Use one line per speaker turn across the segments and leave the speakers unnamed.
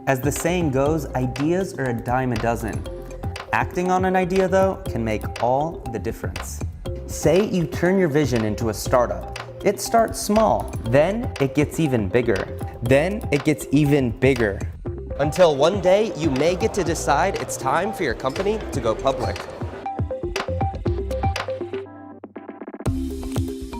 As the saying goes, ideas are a dime a dozen. Acting on an idea, though, can make all the difference. Say you turn your vision into a startup. It starts small, then it gets even bigger. Then it gets even bigger.
Until one day, you may get to decide it's time for your company to go public.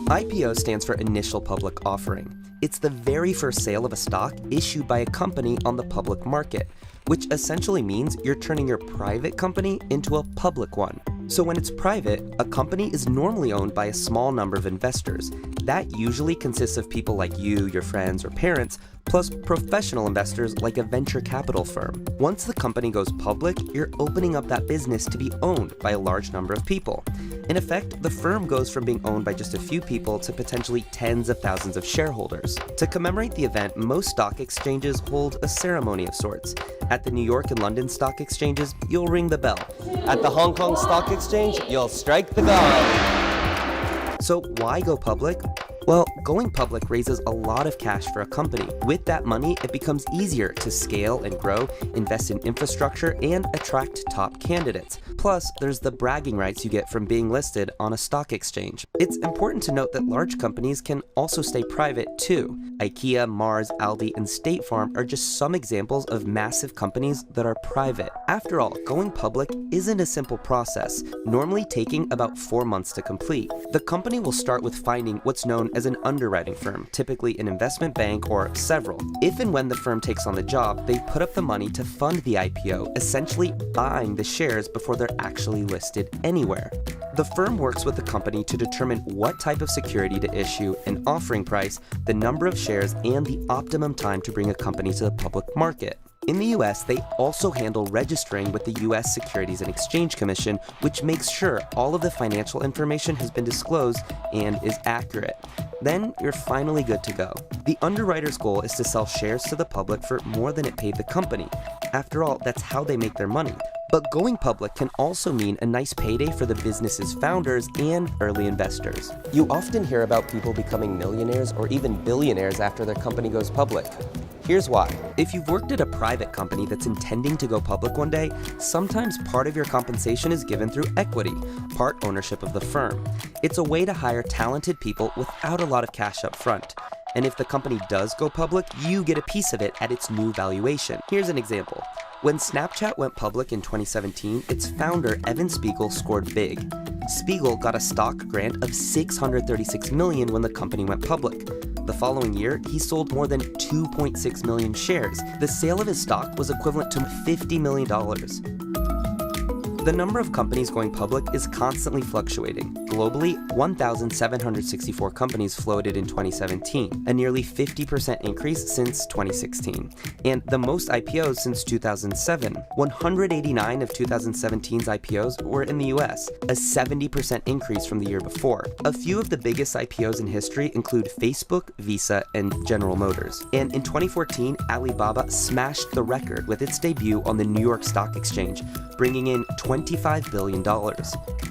IPO stands for Initial Public Offering. It's the very first sale of a stock issued by a company on the public market, which essentially means you're turning your private company into a public one. So when it's private, a company is normally owned by a small number of investors. That usually consists of people like you, your friends, or parents, plus professional investors like a venture capital firm. Once the company goes public, you're opening up that business to be owned by a large number of people. In effect, the firm goes from being owned by just a few people to potentially tens of thousands of shareholders. To commemorate the event, most stock exchanges hold a ceremony of sorts. At the New York and London stock exchanges, you'll ring the bell. At the Hong Kong Stock Exchange, you'll strike the gong. So why go public? Well, going public raises a lot of cash for a company. With that money, it becomes easier to scale and grow, invest in infrastructure, and attract top candidates. Plus, there's the bragging rights you get from being listed on a stock exchange. It's important to note that large companies can also stay private too. IKEA, Mars, Aldi, and State Farm are just some examples of massive companies that are private. After all, going public isn't a simple process, normally taking about 4 months to complete. The company will start with finding what's known as an underwriting firm, typically an investment bank or several. If and when the firm takes on the job, they put up the money to fund the IPO, essentially buying the shares before they're actually listed anywhere. The firm works with the company to determine what type of security to issue, an offering price, the number of shares, and the optimum time to bring a company to the public market. In the US, they also handle registering with the US Securities and Exchange Commission, which makes sure all of the financial information has been disclosed and is accurate. Then you're finally good to go. The underwriter's goal is to sell shares to the public for more than it paid the company. After all, that's how they make their money. But going public can also mean a nice payday for the business's founders and early investors. You often hear about people becoming millionaires or even billionaires after their company goes public. Here's why. If you've worked at a private company that's intending to go public one day, sometimes part of your compensation is given through equity, part ownership of the firm. It's a way to hire talented people without a lot of cash up front. And if the company does go public, you get a piece of it at its new valuation. Here's an example. When Snapchat went public in 2017, its founder, Evan Spiegel, scored big. Spiegel got a stock grant of $636 million when the company went public. The following year, he sold more than 2.6 million shares. The sale of his stock was equivalent to $50 million. The number of companies going public is constantly fluctuating. Globally, 1,764 companies floated in 2017, a nearly 50% increase since 2016, and the most IPOs since 2007. 189 of 2017's IPOs were in the US, a 70% increase from the year before. A few of the biggest IPOs in history include Facebook, Visa, and General Motors. And in 2014, Alibaba smashed the record with its debut on the New York Stock Exchange, bringing in $25 billion.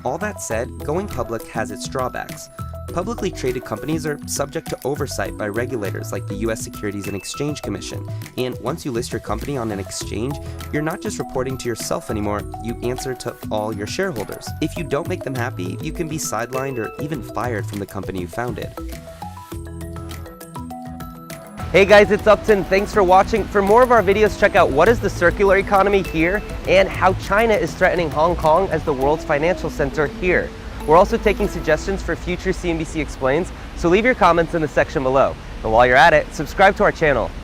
All that said, going public has its drawbacks. Publicly traded companies are subject to oversight by regulators like the US Securities and Exchange Commission. And once you list your company on an exchange, you're not just reporting to yourself anymore, you answer to all your shareholders. If you don't make them happy, you can be sidelined or even fired from the company you founded. Hey guys, it's Upton. Thanks for watching. For more of our videos, check out what is the circular economy here and how China is threatening Hong Kong as the world's financial center here. We're also taking suggestions for future CNBC Explains, so leave your comments in the section below. And while you're at it, subscribe to our channel.